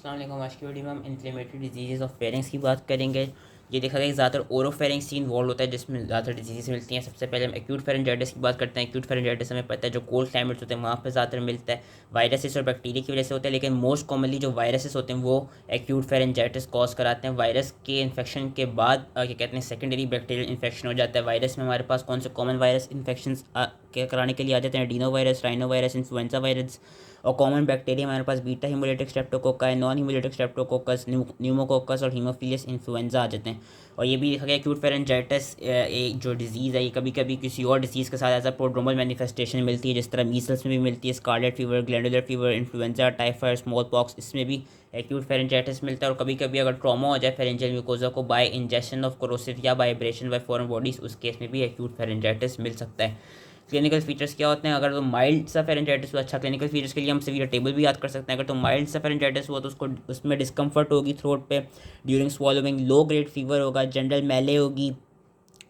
अस्सलाम वालेकुम। आज की वीडियो में हम इन्फ्लेमेटरी डिजीज़ ऑफ फेरिंग्स की बात करेंगे। ये देखा गया कि ज़्यादातर ओरोफेरिंग्स से इन्वॉल्व होता है जिसमें ज़्यादातर डिजीज़ मिलती हैं। सबसे पहले हम एक्यूट फेरेंजाइटिस की बात करते हैं। एक्यूट फेरेंजाइटिस हमें पता है जो कोल्ड क्लाइमेट्स होते हैं वहाँ पे ज़्यादातर मिलता है, वायरसेस और बैक्टीरिया की वजह से होता है। लेकिन मोस्ट कॉमनली जो वायरसेस होते हैं वो एक्यूट फेरेंजाइटिस कॉज कराते हैं। वायरस के इन्फेक्शन के बाद क्या कहते हैं सेकेंडरी बैक्टीरियल इन्फेक्शन हो जाता है। वायरस में हमारे पास कौन से कॉमन वायरस इन्फेक्शन कराने के लिए आ जाते हैं? Adeno virus, rhino virus, influenza virus. और कॉमन बैक्टीरिया हमारे पास बीटा हीमोलिटिक स्ट्रेप्टोकोका है, नॉन हीमोलिटिक स्ट्रेप्टोकोकस, न्यूमोकोकस और हीमोफिलियस इन्फ्लुएंजा आ जाते हैं। और ये भी देखा गया एक्यूट फेरेंजाइटिस एक जो डिजीज़ है ये कभी कभी किसी और डिजीज़ के साथ एज अ प्रोड्रोमल मैनिफेस्टेशन मिलती है, जिस तरह मीसल्स में भी मिलती है, scarlet fever, glandular fever, influenza, typhoid, small pox, इसमें भी एक्यूट फेरेंजाइटिस मिलता है। और कभी कभी अगर ट्रॉमा हो जाए फेरेंजियल म्यूकोजा को बाय इंजेक्शन ऑफ कोरोसिव या by abrasion by foreign bodies, उस केस में भी एक्यूट फेरेंजाइटिस मिल सकता है। क्लिनिकल फीचर्स क्या होते हैं? अगर तो माइल्ड सा फेरेंजाइटिस हुआ, अच्छा क्लिनिकल फीचर्स के लिए हम सीवियर टेबल भी याद कर सकते हैं। अगर तो माइल्ड सा फेरेंजाइटिस हुआ तो उसको उसमें डिस्कम्फर्ट होगी थ्रोट पे during swallowing, low grade fever होगा, जनरल मैले होगी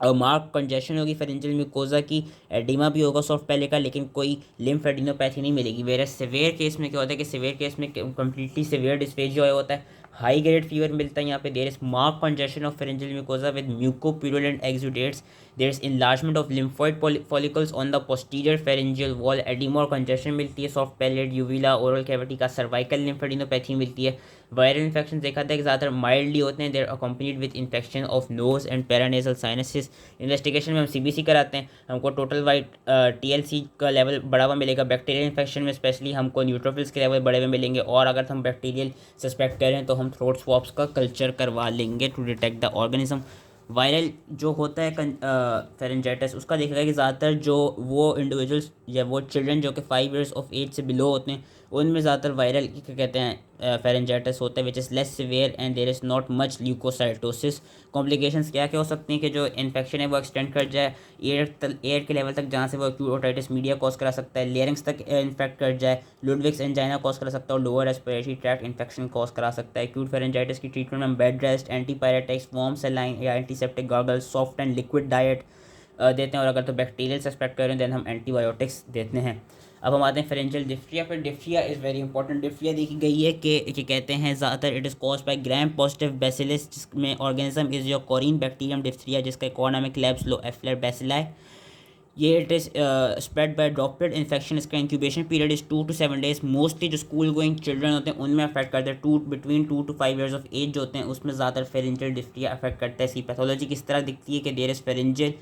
और मार्क कंजेशन होगी फेरेंजियल म्यूकोजा की, एडिमा भी होगा सॉफ्ट पैले का, लेकिन कोई लिम्फ एडिनोपैथी नहीं मिलेगी। वेरे सिवियर केस में क्या होता है कि सिवियर केस में कम्प्लीटली सिवियर डिस्फेजिया होता है, हाई ग्रेड फीवर मिलता है। यहाँ पे there is mark congestion of pharyngeal mucosa with mucopurulent exudates, there is enlargement of lymphoid follicles on the posterior pharyngeal wall, oedema और कंजेशन मिलती है, soft palate, uvula, oral cavity का cervical lymphadenopathy मिलती है। Viral infection देखा था कि ज़्यादातर माइल्डली होते हैं, there accompanied with infection of nose and paranasal sinuses. Investigation में हम सीबीसी कराते हैं, हमको टोटल वाइट टीएलसी का लेवल बढ़ा हुआ मिलेगा। बैक्टीरियल इन्फेक्शन में स्पेशली हमको न्यूट्रोफिल्स के लेवल बढ़े हुए मिलेंगे। और अगर हम बैक्टीरियल सस्पेक्ट करें तो हम थ्रोट स्वॉप्स का कल्चर करवा लेंगे to detect the organism. Viral जो होता है फेरेंजाइटिस उसका देखा गया कि ज़्यादातर जो वो इंडिविजुअल्स या वो चिल्ड्रन जो कि 5 ईयर्स ऑफ एज से बिलो होते हैं उनमें ज़्यादातर वायरल क्या कहते हैं फेरेंजाइटिस होता है, which is less severe and there is not much leucocytosis. Complications क्या क्या हो सकती हैं कि जो इन्फेक्शन है वो एक्सटेंड कर जाए एयर के लेवल तक, जहाँ से वो एक्यूट ओटाइटिस मीडिया कॉज करा सकता है, लेरिंग्स तक इन्फेक्ट कर जाए, लुडविग्स एंजाइना कॉज करा सकता है और lower respiratory tract infection cause करा सकता है। एक्यूट फेरेंजाइटिस की ट्रीटमेंट में bed rest, antipyretics, warm saline या antiseptic gargles, soft and liquid diet देते हैं। और अगर तो बैक्टीरियल सस्पेक्ट करें देन हम एंटीबायोटिक्स देते हैं। अब हम आते हैं फेरेंजियल डिफ्थिरिया पर। Diphtheria is very important. Diphtheria देखी गई है कि कहते हैं ज़्यादातर it is cause by gram positive bacillus, जिसमें organism is your corynebacterium diphtheria, जिसका एक और नाम है क्लेब्सलोएफ्लर बैसिलाई। ये it is spread by droplet infection. इसका incubation period is 2 to 7 days। Mostly जो स्कूल गोइंग चिल्ड्रन होते हैं उनमें अफेक्ट करते हैं, between 2 to 5 years of age जो होते हैं उसमें ज़्यादातर फेरेंजियल डिफ्थिरिया अफेक्ट करता है। इसकी पैथोलॉजी किस तरह दिखती है कि देयर इज़ फेरेंजियल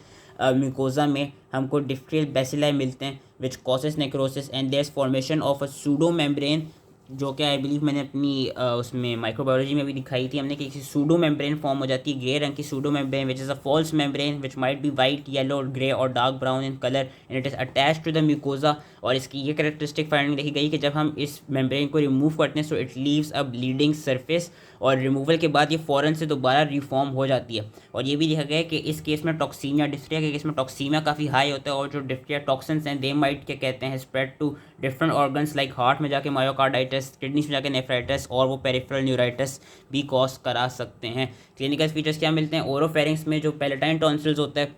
म्यूकोजा में हमको डिफ्थिरियल बैसिलाई मिलते हैं which causes necrosis and there is formation of a pseudo membrane, जो कि आई बिलीव मैंने अपनी उसमें माइक्रोबायोलॉजी में भी दिखाई थी हमने कि किसी सूडो मेम्ब्रेन फॉर्म हो जाती है, ग्रे रंग की pseudo membrane which is a false membrane which might be white, yellow, grey और dark brown in colour and it is attach to the mucosa. और इसकी ये कैरेक्टरिस्टिक फाइंडिंग देखी गई कि जब हम इस मेम्ब्रेन को रिमूव करते हैं so it leaves a bleeding surface, और रिमूवल के बाद ये फ़ौरन से दोबारा रिफॉर्म हो जाती है। और ये भी देखा गया है कि इस केस में टॉक्सीमिया, डिफ्थिरिया के केस में टॉक्सीमिया काफ़ी हाई होता है, और जो डिफ्थिरिया टॉक्सिन्स हैं दे माइट क्या कहते हैं spread to different organs like heart में जाके मायोकार्डाइटिस, किडनीज में जाके नेफ्राइटिस और वो पेरिफेरल न्यूराइटिस भी कॉज करा सकते हैं। क्लिनिकल फीचर्स क्या मिलते हैं? ओरोफेरिंग्स में जो पैलेटाइन टॉन्सिल्स होता है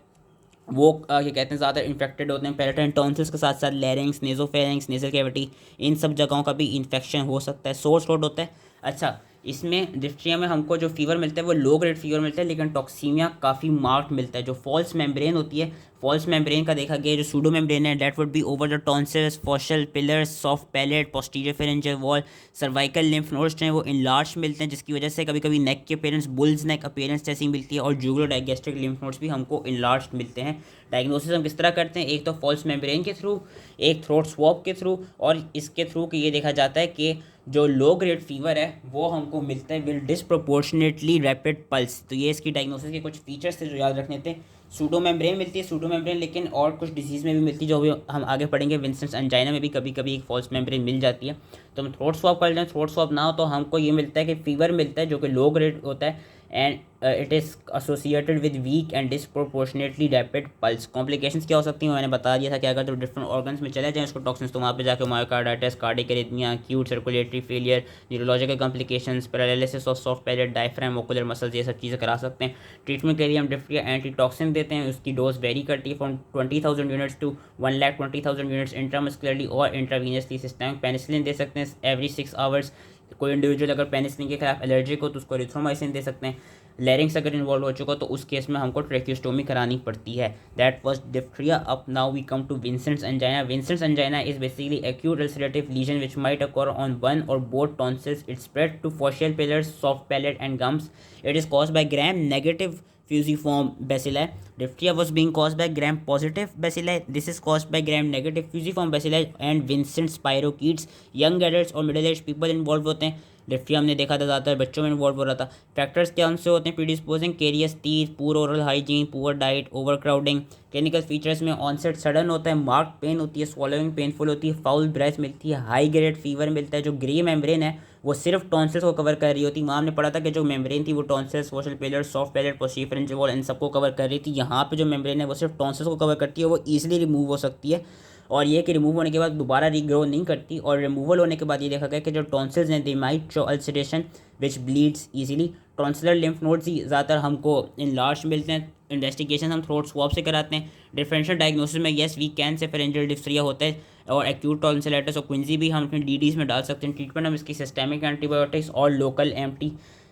वो क्या कहते हैं ज़्यादा इन्फेक्टेड होते हैं। पैलेटाइन टॉन्सिल्स के साथ साथ लैरिंग्स, नेजोफेरिंग्स, नेजल कैविटी, इन सब जगहों का भी इन्फेक्शन हो सकता है। सोर थ्रोट होता है। अच्छा, इसमें डिफ्थिरिया में हमको जो फीवर मिलता है वो लो ग्रेड फीवर मिलता है, लेकिन टॉक्सीमिया काफ़ी मार्क्ड मिलता है। जो फॉल्स मेम्ब्रेन होती है, फॉल्स मेम्ब्रेन का देखा गया जो सूडो मेम्ब्रेन है that would be over the tonsils, फॉशल pillars, soft palate, posterior pharyngeal wall, cervical lymph nodes हैं वो इनलार्ज मिलते हैं, जिसकी वजह से कभी कभी नेक के अपीयरेंस बुल्स नेक अपीयरेंस जैसी मिलती है, और जुगुलर डाइगेस्ट्रिक लिम्फ नोड्स भी हमको इनलार्ज मिलते हैं। डायग्नोसिस हम किस तरह करते हैं? एक तो फॉल्स मेम्ब्रेन के थ्रू, एक थ्रोट स्वॉब के थ्रू, और इसके थ्रू कि ये देखा जाता है कि जो लो ग्रेड फीवर है वो हमको मिलता है विल डिसप्रोपोर्शनेटली रैपिड पल्स। तो ये इसकी डायग्नोसिस के कुछ फीचर्स थे जो याद रखने थे। सूडो मेम्ब्रेन मिलती है, सूडो मेम्ब्रेन, लेकिन और कुछ डिजीज़ में भी मिलती है जो अभी हम आगे पढ़ेंगे। विंसेंट्स एंजाइना में भी कभी कभी एक फॉल्स मेम्ब्रेन मिल जाती है। तो हम थ्रोट स्वॉब कर लें, थ्रोट स्वॉब ना हो तो हमको ये मिलता है कि फीवर मिलता है जो कि लो ग्रेड होता है and it is associated with weak and disproportionately rapid pulse. Complications क्या हो सकती हैं मैंने बता दिया था कि अगर तो डिफरेंट ऑर्गन्स में चले जाएँ उसको टॉक्सिन्स तो वहाँ पे जाकर myocarditis, cardiac arrhythmia, acute circulatory failure, neurological complications, paralysis of soft palate, diaphragm, ocular muscles, ये सब चीज़ें करा सकते हैं। ट्रीटमेंट के लिए हम डिफ्थिरिया एंटीटॉक्सिन देते हैं, उसकी डोज वेरी करती है from 20,000 units to 1,20,000 units intramuscularly और इंट्रावीनियसली। सिस्टमिक पेनिसिलिन दे सकते हैं एवरी 6 आवर्स। कोई इंडिविजुअल अगर पेनिसिलिन के खिलाफ एलर्जिक हो तो उसको एरिथ्रोमाइसिन दे सकते हैं। लैरिंग्स अगर इन्वॉल्व हो चुका तो उस केस में हमको ट्रेक्योस्टोमी करानी पड़ती है। That was diphtheria. Up now we come to Vincent's angina. Vincent's angina is basically acute ulcerative lesion which might occur on one or both tonsils. It spread to facial pillars, soft palate and gums. It is caused by gram-negative fusiform bacilli. Diphtheria was being caused by gram-positive bacilli. This is caused by gram-negative fusiform bacilli and Vincent's spirochetes. Young adults और middle-aged people involved होते हैं। Diphtheria हमने देखा था ज़्यादातर बच्चों में involve हो रहा था। फैक्टर्स क्या उनसे होते हैं? Predisposing carious teeth, poor oral hygiene, poor diet, over crowding. Clinical features में ऑनसेट सडन होता है, मार्क पेन होती है, स्वॉलोइंग पेनफुल होती है, फाउल ब्रेथ मिलती है, हाई ग्रेड फीवर मिलता है। जो ग्रे मेम्ब्रेन है वो सिर्फ टॉन्सिल्स को कवर कर रही होती है। वहाँ हमने पढ़ा था कि जो मेम्ब्रेन थी वो tonsils, faucial pillar, soft palate, posterior pharyngeal wall इन सबको कवर कर रही थी। यहाँ पे जो मेम्ब्रेन है वो सिर्फ टॉन्सिल्स को कवर करती है, वो ईजिली रिमूव हो सकती है और ये कि रिमूव होने के बाद दोबारा रीग्रो नहीं करती। और रिमूवल होने के बाद ये देखा गया कि जो टॉन्सिल्स हैं they might show ulceration which bleeds easily. Tonsillar lymph nodes ही ज़्यादातर हमको इन लार्ज मिलते हैं। इन्वेस्टिगेशन हम थ्रोट स्वैब से कराते हैं। डिफरेंशियल डायग्नोसिस में yes we can say pharyngeal diphtheria होता है और एक्यूट टॉन्सिलाइटिस और क्विंजी भी हम अपने डीडीज में डाल सकते हैं। ट्रीटमेंट हम इसकी सिस्टेमिक एंटीबायोटिक्स और local anti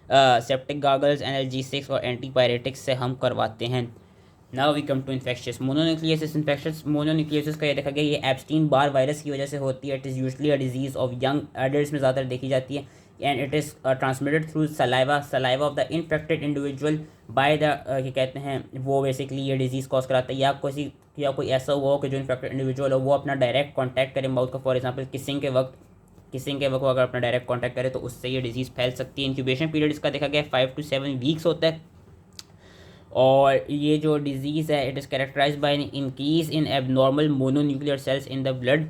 septic gargles, analgesics और एंटीपायरेटिक्स से हम करवाते हैं। Now we come to infectious mononucleosis. Infectious mononucleosis का ये देखा गया ये एप्स्टीन बार वायरस की वजह से होती है। It is usually a disease of young adults में ज़्यादातर देखी जाती है and it is transmitted through saliva of the infected individual by the क्या कहते हैं वो बेसिकली ये डिजीज़ कॉज कराता है। या कोई ऐसा हुआ हो कि जो इन्फेक्टेड इंडिविजुअल हो वो अपना डायरेक्ट कॉन्टैक्ट करे माउथ का, फॉर एग्जाम्पल किसिंग के वक्त वो अगर अपना डायरेक्ट कॉन्टैक्ट करे तो उससे ये डिजीज़ फैल सकती है। इंक्यूबेशन पीरियड इसका देखा गया 5 to 7 वीक्स होता है और ये जो डिजीज़ है it is characterize by an increase in abnormal mononuclear cells in the blood.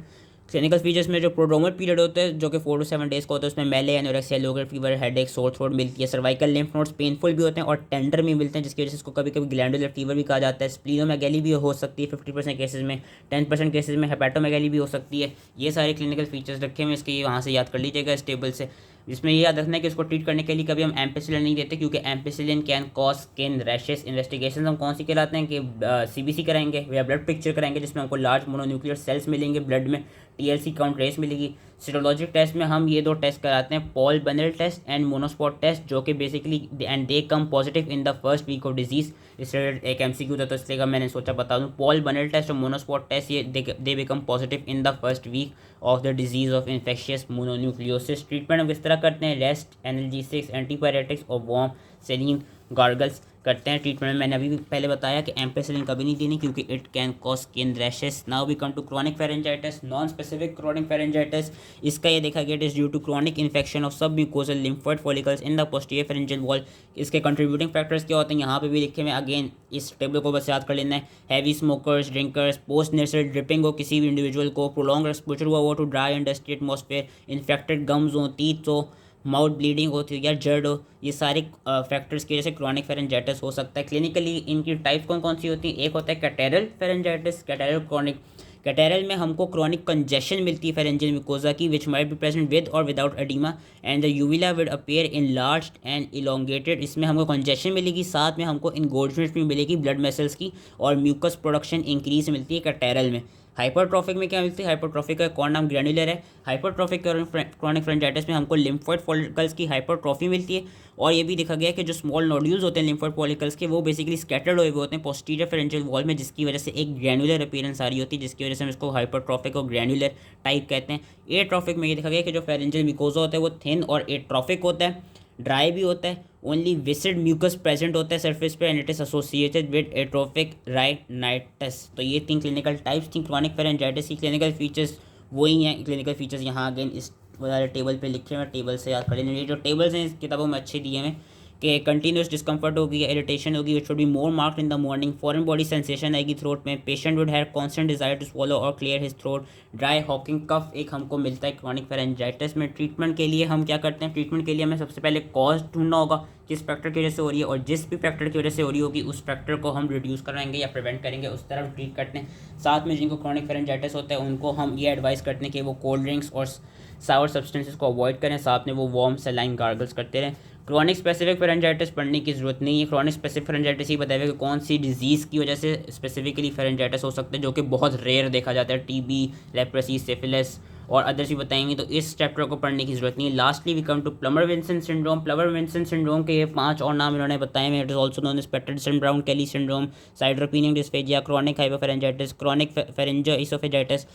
Clinical features में जो प्रोड्रोमल पीरियड होता है जो कि 4 to 7 डेज़ का होता है उसमें मेले, anorexia, low grade fever, headache, sore throat मिलती है। सर्वाइकल लिम्फ नोड्स पेनफुल भी होते हैं और टेंडर भी मिलते हैं जिसकी वजह से इसको कभी कभी ग्लैंडुलर फीवर भी कहा जाता है। स्प्लीनोमेगैली भी हो सकती है 50% केसेज में, 10% केसेज में हेपेटोमेगैली भी हो सकती है। ये सारे क्लिनिकल फीचर्स रखे हुए इसके, वहाँ से याद कर लीजिएगा इस टेबल से। इसमें ये याद रखना है कि उसको ट्रीट करने के लिए कभी हम एम्पेसिलिन नहीं देते क्योंकि ampicillin can cause skin rashes. Investigation हम कौन सी कराते हैं कि सीबीसी कराएंगे या ब्लड पिक्चर कराएंगे जिसमें हमको लार्ज मोनोन्यूक्लियर सेल्स मिलेंगे ब्लड में, टीएलसी काउंट रेस मिलेगी। सीरोलॉजिक टेस्ट में हम ये 2 टेस्ट कराते हैं, पॉल बनेल टेस्ट एंड मोनोस्पॉट टेस्ट, जो कि basically and they come positive in the first week of disease. इससे एक एमसीक्यू था तो इसलिए मैंने सोचा बता दूं। पॉल बनेल टेस्ट और मोनोस्पॉट टेस्ट ये they become positive in the first week of the disease of infectious mononucleosis. Treatment हम किस तरह करते हैं? रेस्ट, एनाल्जेसिक्स, एंटीपायरेटिक्स और वार्म सेलिन गार्गल्स करते हैं। ट्रीटमेंट में मैंने अभी भी पहले बताया कि एम्पेसिलिन कभी नहीं देनी क्योंकि it can cause skin rashes. Now we come to chronic pharyngitis. Non specific chronic pharyngitis इसका ये देखा गया it is due to chronic infection of submucosal lymphoid follicles in the posterior pharyngeal wall. इसके contributing factors क्या होते हैं यहाँ पे भी लिखे हुए, अगेन इस टेबल को बस याद कर लेना है। Heavy smokers, drinkers, post nasal dripping हो किसी भी इंडिविजुअल को, प्रोलॉन्ग एक्सपोजर हुआ हो to dry and dusty atmosphere, infected gums हो, टीथ हो, माउथ ब्लीडिंग होती है या जर्ड हो, ये सारे फैक्टर्स की वजह से क्रॉनिक फेरेंजाइटिस हो सकता है। क्लिनिकली इनकी टाइप कौन कौन सी होती है? एक होता है कैटेरल फेरेंजाइटिस, कैटेरल क्रॉनिक। कैटेरल में हमको क्रॉनिक कंजेशन मिलती है फेरेंजियल म्यूकोजा की which might be present with or without oedema and the uvula would appear in large and elongated. इसमें हमको कंजेशन मिलेगी, साथ में हमको इनगोर्जमेंट भी मिलेगी ब्लड वेसल्स की और म्यूकस प्रोडक्शन इंक्रीज मिलती है कैटेरल में। हाइपरट्रॉफिक में क्या मिलती है? हाइपरट्रॉफिक का कौन नाम ग्रैनुलर है। हाइपरट्रॉफिक क्रॉनिक फेरेंजाइटिस में हमको लिम्फोइड फॉलिकल्स की हाइपरट्रॉफी मिलती है और ये भी देखा गया कि जो स्मॉल नोड्यूल्स होते हैं लिम्फोइड फॉलिकल्स के वो बेसिकली स्कैटर्ड हुए होते हैं पोस्टीरियर फेरेंजियल वॉल में, जिसकी वजह से एक ग्रैनुलर अपीयरेंस आ रही होती है जिसकी वजह से हम इसको हाइपरट्रॉफिक और ग्रैनुलर टाइप कहते हैं। एट्रॉफिक में ये देखा गया कि जो फेरेंजियल म्यूकोजा होता है वो थिन और एट्रॉफिक होता है, ड्राई भी होता है, ओनली विसिड म्यूकस प्रेजेंट होता है सरफेस पे and it is associated with atrophic rhinitis. तो ये 3 क्लिनिकल टाइप्स थी क्रॉनिक फेरेंजाइटिस की। क्लिनिकल फीचर्स वही हैं। क्लिनिकल फीचर्स यहाँ अगेन इस वाले टेबल पे लिखे हुए, टेबल से याद कर लेना। ये जो टेबल्स हैं इस किताबों में अच्छे दिए हैं कि कंटिन्यूस डिस्कम्फर्ट होगी, इरिटेशन होगी which would be more marked in the morning, foreign body sensation आएगी थ्रोट में, patient would have constant desire to swallow और clear his throat, dry hawking cough एक हमको मिलता है क्रॉनिक फेरेंजाइटिस में। ट्रीटमेंट के लिए हम क्या करते हैं? ट्रीटमेंट के लिए हमें सबसे पहले कॉज ढूंढना होगा किस फैक्टर की वजह से हो रही है और जिस भी फैक्टर की वजह से हो रही होगी उस फैक्टर को हम रिड्यूस कराएंगे या प्रिवेंट करेंगे, उस तरह हम ट्रीट करते हैं। साथ में जिनको क्रॉनिक फेरेंजाइटिस होता है उनको हम ये एडवाइस करते हैं कि वो कोल्ड ड्रिंक्स और सावर सब्सटेंसेस को अवॉइड करें, साथ में वो वार्म सलाइन गार्गल्स करते रहें। क्रॉनिक स्पेसिफिक फेरेंजाइटिस पढ़ने की जरूरत नहीं है। क्रॉनिक स्पेसिफिक फेरेंजाइटिस ही बताया कि कौन सी डिजीज़ की वजह से स्पेसिफिकली फेरेंजाइटिस हो सकता है जो कि बहुत रेयर देखा जाता है। टीबी, लेप्रेसी, सिफिलिस और अदर्स भी बताएंगे, तो इस चैप्टर को पढ़ने की जरूरत नहीं है। Lastly we come to Plummer Vinson syndrome. Plummer Vinson syndrome के ये 5 और नाम इन्होंने बताए हैं। It is also known as Paterson Brown Kelly syndrome, sideropenic dysphagia, chronic hypopharyngitis, chronic pharyngo oesophagitis.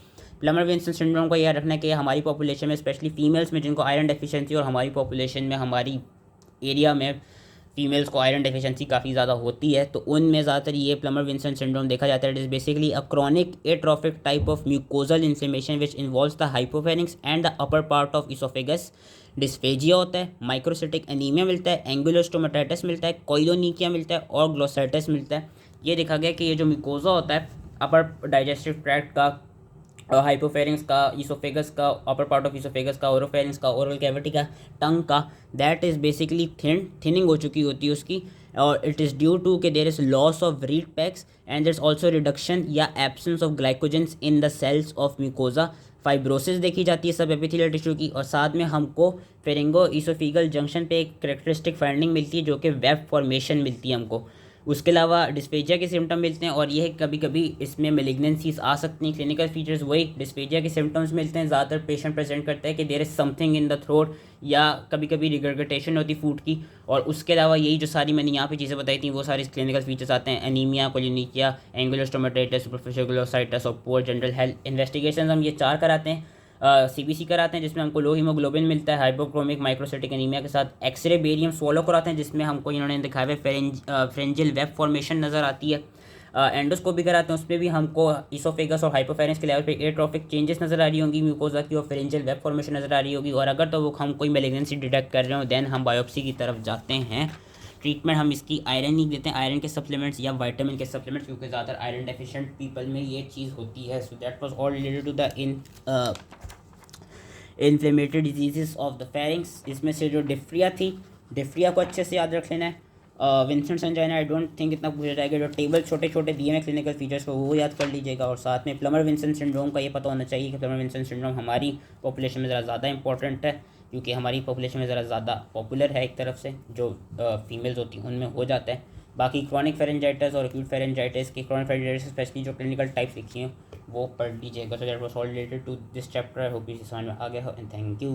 Plummer Vinson syndrome को याद रखना है कि हमारी पॉपुलेशन में स्पेशली फीमेल्स में जिनको आयरन डेफिशिएंसी, और हमारी पॉपुलेशन में हमारी एरिया में फीमेल्स को आयरन डेफिशिएंसी काफ़ी ज़्यादा होती है, तो उनमें ज़्यादातर ये प्लमर विंसन सिंड्रोम देखा जाता है। It is basically a chronic atrophic type of mucosal inflammation which involves the हाइपोफेरिंक्स and the upper part of oesophagus. Dysphagia होता है, माइक्रोसिटिक एनीमिया मिलता है, एंगुलोस्टोमेटाइटिस मिलता है, कोइलोनिकिया मिलता है और ग्लोसाइटिस मिलता है। ये देखा गया कि ये जो म्यूकोजा होता है अपर डाइजेस्टिव ट्रैक्ट का, हाइपोफेरिंक्स का, इसोफेगस का, अपर पार्ट ऑफ इसोफेगस का, ओरोफेरिंक्स का, ओरल कैविटी का, टंग का, दैट इज़ बेसिकली थिनिंग हो चुकी होती है उसकी। और इट इज़ ड्यू टू कि there is loss of red packs and there is also reduction या absence of glycogens in the cells of mucosa. Fibrosis देखी जाती है सब एपिथेलियल टिश्यू की, और साथ में हमको फेरिंगो इसोफिगल जंक्शन पे एक करेक्टरिस्टिक फाइंडिंग मिलती है जो कि वेब फॉर्मेशन मिलती है हमको। उसके अलावा डिस्पेजिया के सिम्टम मिलते हैं, और ये कभी कभी इसमें मेलिग्नेंसीज आ सकती हैं। क्लिनिकल फीचर्स वही डिस्पेजिया के सिम्टम्स मिलते हैं। ज़्यादातर पेशेंट प्रेजेंट करता है कि there is something in the throat, या कभी कभी रिगर्गेटेशन होती फूड की। और उसके अलावा यही जो सारी मैंने यहाँ पे चीज़ें बताई थी वो सारे क्लिनिकल फीचर्स आते हैं। एनीमिया, कोलिनिकिया, एंगुलोस्टोमेटाइटिस, सुपरफिशियल ग्लोसाइटिस और पुअर जनरल हेल्थ। इन्वेस्टिगेशन हम ये 4 कराते हैं। CBC कराते हैं जिसमें हमको लो हीमोग्लोबिन मिलता है हाइपोक्रोमिक माइक्रोसिटिक एनीमिया के साथ। एक्सरे बेरियम स्वॉलो कराते हैं जिसमें हमको इन्होंने दिखाया हुआ फ्रेंजियल वेब फॉर्मेशन नज़र आती है। एंडोस्कोपी कराते हैं, उसमें भी हमको इसोफेगस और हाइपोफेरेंस के लेवल पे एट्रोफिक चेंजेस नज़र आ रही होंगी म्यूकोजा की, और फ्रेंजियल वेब फॉर्मेशन नज़र आ रही होगी। और अगर तो वो हम कोई मेलिग्नेंसी डिटेक्ट कर रहे हो देन हम बायोप्सी की तरफ जाते हैं। ट्रीटमेंट हम इसकी आयरन नहीं देते हैं, आयरन के सप्लीमेंट्स या विटामिन के सप्लीमेंट्स, क्योंकि ज़्यादातर आयरन डेफिशिएंट पीपल में ये चीज़ होती है। So that was all related to the inflammatory disease of the pharynx. इसमें से जो डिफ्रिया थी, डिफ्रिया को अच्छे से याद रख लेना है। Vincent angina I don't think इतना पूछा जाएगा। जो टेबल छोटे छोटे दिए हैं क्लिनिकल फीचर्स को वो याद कर लीजिएगा, और साथ में प्लमर विंसेंट सिंड्रोम का ये पता होना चाहिए कि प्लमर विंसेंट सिंड्रोम हमारी पॉपुलेशन में ज़रा ज़्यादा इंपॉर्टेंट है, क्योंकि हमारी पॉपुलेशन में ज़रा ज़्यादा पॉपुलर है एक तरफ से, जो फीमेल्स होती हैं उनमें हो जाता है। बाकी क्रॉनिक फेरेंजाइटिस और एक्यूट फेरेंजाइटिस की, क्रॉनिक फेरेंजाइटिस स्पेशली जो क्लिनिकल टाइप्स लिखी हैं वो पढ़ लीजिएगा। So that was all related to this chapter. I hope इस समझ में आ गया हो, एंड थैंक यू।